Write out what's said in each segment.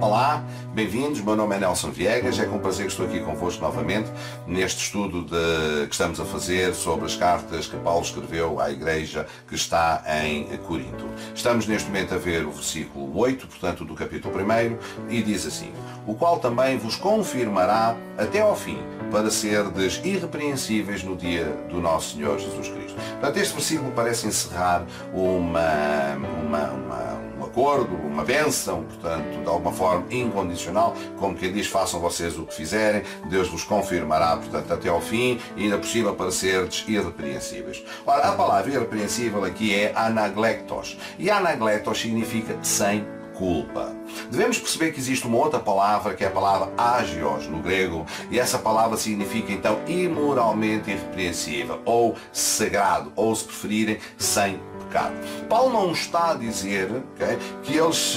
Olá, bem-vindos, meu nome é Nelson Viegas, é com prazer que estou aqui convosco novamente neste estudo que estamos a fazer sobre as cartas que Paulo escreveu à igreja que está em Corinto. Estamos neste momento a ver o versículo 8, portanto do capítulo 1, e diz assim: o qual também vos confirmará até ao fim, para serdes irrepreensíveis no dia do nosso Senhor Jesus Cristo. Portanto, este versículo parece encerrar um acordo, uma bênção, portanto, de alguma forma incondicional, como quem diz: façam vocês o que fizerem, Deus vos confirmará, portanto, até ao fim, e ainda por cima para serdes irrepreensíveis. Ora, a palavra irrepreensível aqui é anaglektos, e anaglektos significa sem culpa. Devemos perceber que existe uma outra palavra, que é a palavra agios no grego, e essa palavra significa então imoralmente irrepreensível, ou sagrado, ou se preferirem, sem pecado. Paulo não está a dizer, que eles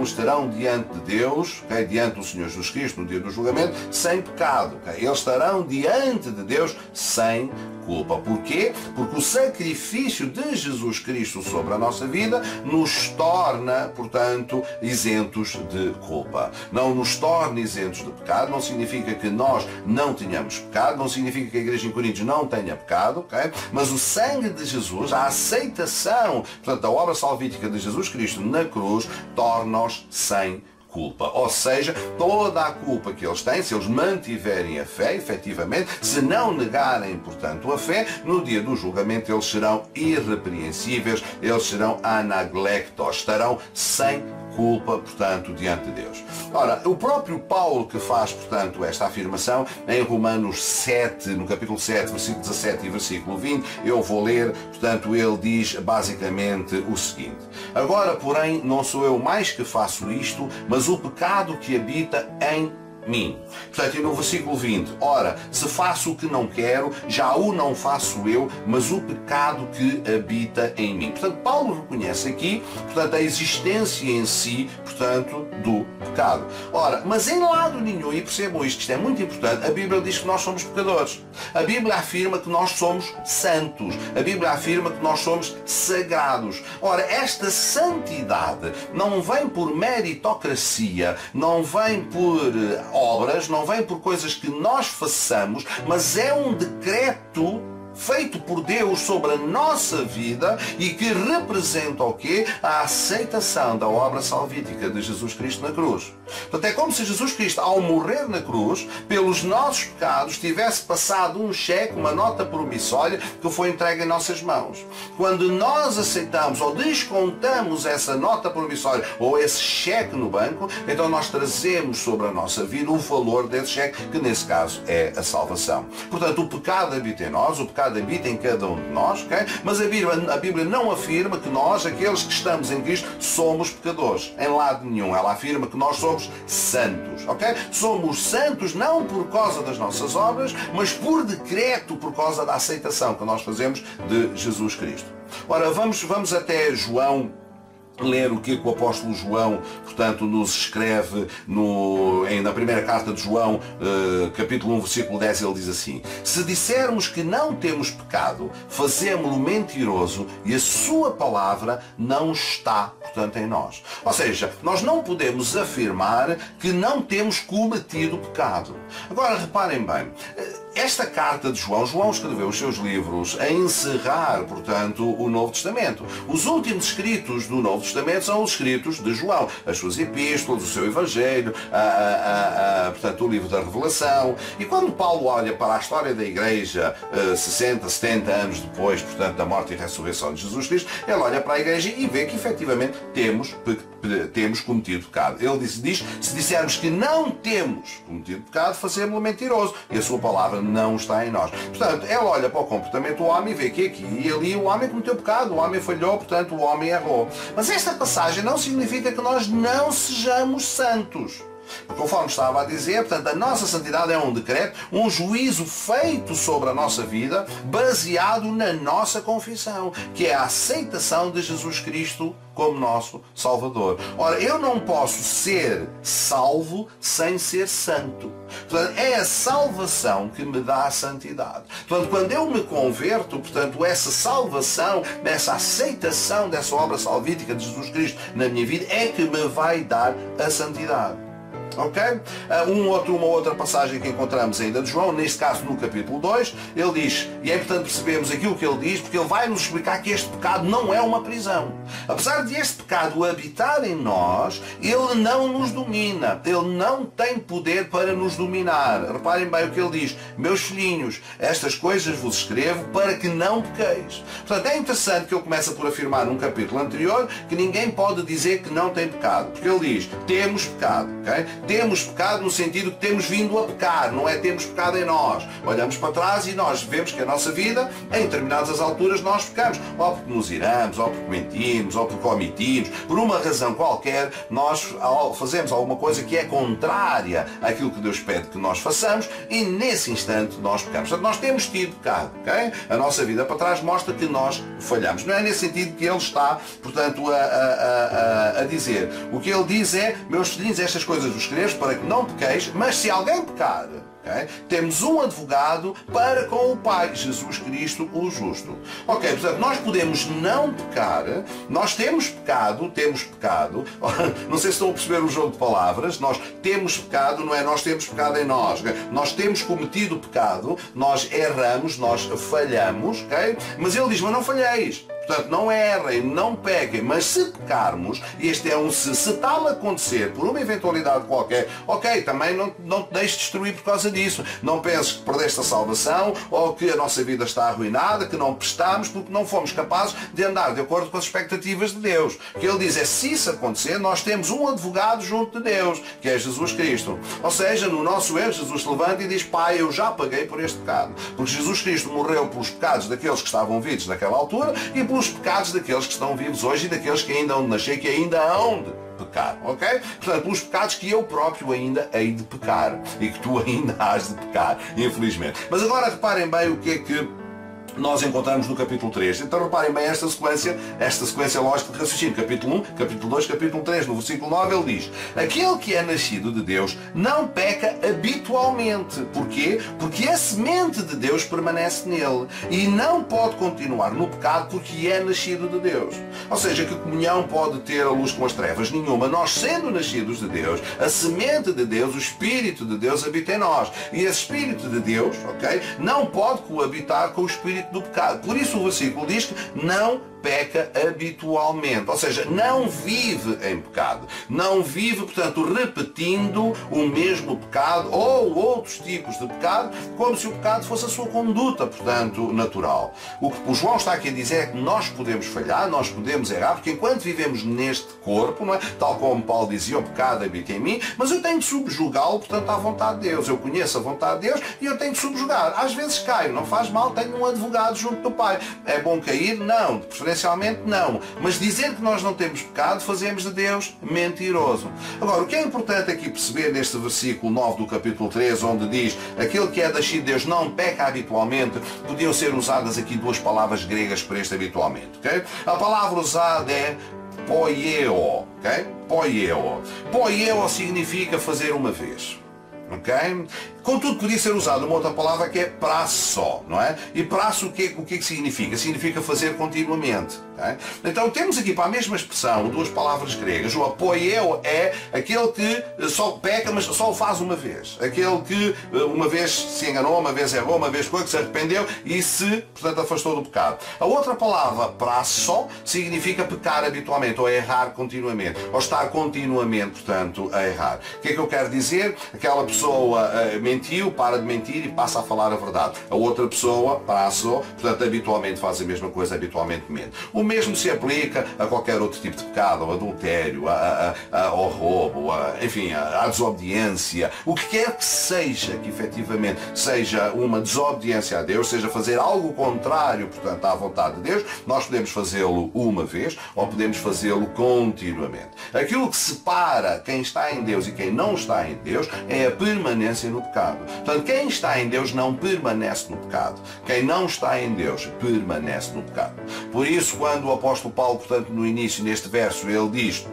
estarão diante de Deus, diante do Senhor Jesus Cristo no dia do julgamento, sem pecado. Eles estarão diante de Deus sem culpa. Porquê? Porque o sacrifício de Jesus Cristo sobre a nossa vida nos torna, portanto, isentos de culpa. Não nos torna isentos de pecado, não significa que nós não tenhamos pecado, não significa que a igreja em Corinto não tenha pecado, mas o sangue de Jesus, a aceitação, portanto, da obra salvífica de Jesus Cristo na cruz, torna-os sem culpa. Ou seja, toda a culpa que eles têm, se eles mantiverem a fé, efetivamente, se não negarem, portanto, a fé, no dia do julgamento eles serão irrepreensíveis, eles serão anaglektos, estarão sem culpa, portanto, diante de Deus. Ora, o próprio Paulo que faz, portanto, esta afirmação em Romanos 7, no capítulo 7, versículo 17 e versículo 20, eu vou ler, portanto, ele diz basicamente o seguinte: agora, porém, não sou eu mais que faço isto, mas o pecado que habita em mim. Portanto, e no versículo 20, ora, se faço o que não quero, já o não faço eu, mas o pecado que habita em mim. Portanto, Paulo reconhece aqui, portanto, a existência em si, portanto, do pecado. Ora, mas em lado nenhum, e percebam isto, que isto é muito importante, a Bíblia diz que nós somos pecadores. A Bíblia afirma que nós somos santos. A Bíblia afirma que nós somos sagrados. Ora, esta santidade não vem por meritocracia, não vem por obras, não vem por coisas que nós façamos, mas é um decreto feito por Deus sobre a nossa vida e que representa o quê? A aceitação da obra salvífica de Jesus Cristo na cruz. Portanto, é como se Jesus Cristo, ao morrer na cruz, pelos nossos pecados, tivesse passado um cheque, uma nota promissória que foi entregue em nossas mãos. Quando nós aceitamos ou descontamos essa nota promissória ou esse cheque no banco, então nós trazemos sobre a nossa vida o valor desse cheque, que nesse caso é a salvação. Portanto, o pecado habita em nós, o pecado habita em cada um de nós, mas a Bíblia não afirma que nós, aqueles que estamos em Cristo, somos pecadores. Em lado nenhum. Ela afirma que nós somos santos. Somos santos não por causa das nossas obras, mas por decreto, por causa da aceitação que nós fazemos de Jesus Cristo. Ora, vamos até João, ler o que o apóstolo João, portanto, nos escreve na primeira carta de João, capítulo 1, versículo 10, ele diz assim: se dissermos que não temos pecado, fazemo-lo mentiroso e a sua palavra não está, portanto, em nós. Ou seja, nós não podemos afirmar que não temos cometido pecado. Agora, reparem bem, esta carta de João escreveu os seus livros a encerrar, portanto, o Novo Testamento. Os últimos escritos do Novo Testamento são os escritos de João, as suas epístolas, o seu Evangelho, portanto, o livro da Revelação. E quando Paulo olha para a história da Igreja 60, 70 anos depois, portanto, da morte e ressurreição de Jesus Cristo, ele olha para a Igreja e vê que, efetivamente, temos cometido pecado. Ele diz, se dissermos que não temos cometido pecado, fazemos-lo mentiroso e a sua palavra não está em nós. Portanto, ela olha para o comportamento do homem e vê que aqui e ali o homem cometeu pecado, o homem falhou, portanto, o homem errou. Mas esta passagem não significa que nós não sejamos santos. Conforme estava a dizer, portanto, a nossa santidade é um decreto, um juízo feito sobre a nossa vida, baseado na nossa confissão, que é a aceitação de Jesus Cristo como nosso Salvador. Ora, eu não posso ser salvo sem ser santo. Portanto, é a salvação que me dá a santidade. Portanto, quando eu me converto, portanto, essa salvação, essa aceitação dessa obra salvífica de Jesus Cristo na minha vida é que me vai dar a santidade. Ok? Uma outra passagem que encontramos ainda de João, neste caso no capítulo 2, ele diz, e é importante percebermos aquilo que ele diz, porque ele vai nos explicar que este pecado não é uma prisão. Apesar de este pecado habitar em nós, ele não nos domina, ele não tem poder para nos dominar. Reparem bem o que ele diz: meus filhinhos, estas coisas vos escrevo para que não pequeis. Portanto, é interessante que ele começa por afirmar num capítulo anterior que ninguém pode dizer que não tem pecado, porque ele diz, temos pecado, ok? Temos pecado no sentido que temos vindo a pecar, não é temos pecado em nós. Olhamos para trás e nós vemos que a nossa vida, em determinadas alturas, nós pecamos. Ou porque nos iramos, ou porque mentimos, ou porque omitimos. Por uma razão qualquer, nós fazemos alguma coisa que é contrária àquilo que Deus pede que nós façamos e nesse instante nós pecamos. Portanto, nós temos tido pecado, ok? A nossa vida para trás mostra que nós falhamos. Não é nesse sentido que ele está, portanto, a dizer. O que ele diz é, meus filhinhos, estas coisas vos escrevo para que não pequeis, mas se alguém pecar, okay, temos um advogado para com o Pai, Jesus Cristo, o justo. Ok, portanto, nós podemos não pecar, nós temos pecado, não sei se estão a perceber o jogo de palavras, nós temos pecado, não é nós temos pecado em nós, okay? Nós temos cometido pecado, nós erramos, nós falhamos, ok? Mas ele diz, mas não falheis. Portanto, não errem, não pequem, mas se pecarmos, e este é um se tal acontecer por uma eventualidade qualquer, ok, também não te deixes destruir por causa disso. Não penses que perdeste a salvação, ou que a nossa vida está arruinada, que não prestamos, porque não fomos capazes de andar de acordo com as expectativas de Deus. O que ele diz é, se isso acontecer, nós temos um advogado junto de Deus, que é Jesus Cristo. Ou seja, no nosso erro, Jesus se levanta e diz, Pai, eu já paguei por este pecado. Porque Jesus Cristo morreu pelos pecados daqueles que estavam vivos naquela altura, e pelos pecados daqueles que estão vivos hoje e daqueles que ainda hão de nascer, que ainda hão de pecar, ok? Portanto, pelos pecados que eu próprio ainda hei de pecar e que tu ainda has de pecar, infelizmente. Mas agora reparem bem o que é que nós encontramos no capítulo 3. Então reparem bem esta sequência lógica de raciocínio. Capítulo 1, capítulo 2, capítulo 3. No versículo 9 ele diz, aquele que é nascido de Deus não peca habitualmente. Porquê? Porque a semente de Deus permanece nele e não pode continuar no pecado porque é nascido de Deus. Ou seja, que comunhão pode ter a luz com as trevas? Nenhuma. Nós sendo nascidos de Deus, a semente de Deus, o Espírito de Deus habita em nós. E esse Espírito de Deus, ok, não pode coabitar com o Espírito do pecado. Por isso o versículo diz que não peca habitualmente, ou seja, não vive em pecado, não vive, portanto, repetindo o mesmo pecado ou outros tipos de pecado, como se o pecado fosse a sua conduta, portanto, natural. O que o João está aqui a dizer é que nós podemos falhar, nós podemos errar, porque enquanto vivemos neste corpo, não é? Tal como Paulo dizia, o pecado habita em mim, mas eu tenho de subjugá-lo, portanto, à vontade de Deus. Eu conheço a vontade de Deus e eu tenho de subjugar. Às vezes caio, não faz mal, tenho um advogado junto do Pai. É bom cair? Não, de preferência não, mas dizer que nós não temos pecado, fazemos de Deus mentiroso. Agora, o que é importante aqui perceber neste versículo 9 do capítulo 3, onde diz, aquele que é nascido de Deus não peca habitualmente, podiam ser usadas aqui duas palavras gregas para este habitualmente, ok? A palavra usada é poieo, ok? Poieo. Poieo significa fazer uma vez. Ok? Contudo, podia ser usada uma outra palavra que é prazo, não é? E prazo o que significa? Significa fazer continuamente. Okay? Então temos aqui para a mesma expressão duas palavras gregas. O apoieo é aquele que só peca, mas só o faz uma vez. Aquele que uma vez se enganou, uma vez errou, uma vez foi, que se arrependeu e se, portanto, afastou do pecado. A outra palavra, prazo, significa pecar habitualmente, ou errar continuamente, ou estar continuamente, portanto, a errar. O que é que eu quero dizer? Aquela pessoa mentiu, para de mentir e passa a falar a verdade. A outra pessoa, prazo, portanto, habitualmente faz a mesma coisa, habitualmente mente. O mesmo se aplica a qualquer outro tipo de pecado, ao adultério, ao roubo, enfim, à desobediência, o que quer que seja, que efetivamente seja uma desobediência a Deus, seja fazer algo contrário, portanto, à vontade de Deus, nós podemos fazê-lo uma vez ou podemos fazê-lo continuamente. Aquilo que separa quem está em Deus e quem não está em Deus é a permanência no pecado. Portanto, quem está em Deus não permanece no pecado. Quem não está em Deus permanece no pecado. Por isso, quando o apóstolo Paulo, portanto, no início, neste verso, ele diz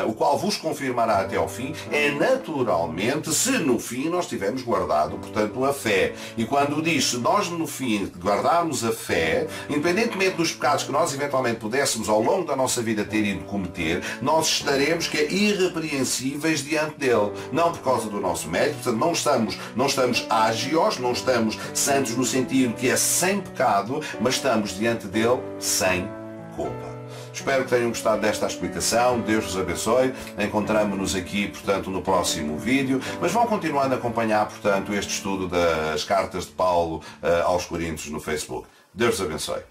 o qual vos confirmará até ao fim, é naturalmente se no fim nós tivermos guardado, portanto, a fé. E quando diz, se nós no fim guardarmos a fé, independentemente dos pecados que nós eventualmente pudéssemos ao longo da nossa vida ter ido cometer, nós estaremos irrepreensíveis diante dele. Não por causa do nosso mérito, portanto, não estamos ágios, não estamos santos no sentido que é sem pecado, mas estamos diante dele sem culpa. Espero que tenham gostado desta explicação. Deus vos abençoe. Encontramos-nos aqui, portanto, no próximo vídeo. Mas vão continuando a acompanhar, portanto, este estudo das cartas de Paulo aos Coríntios no Facebook. Deus vos abençoe.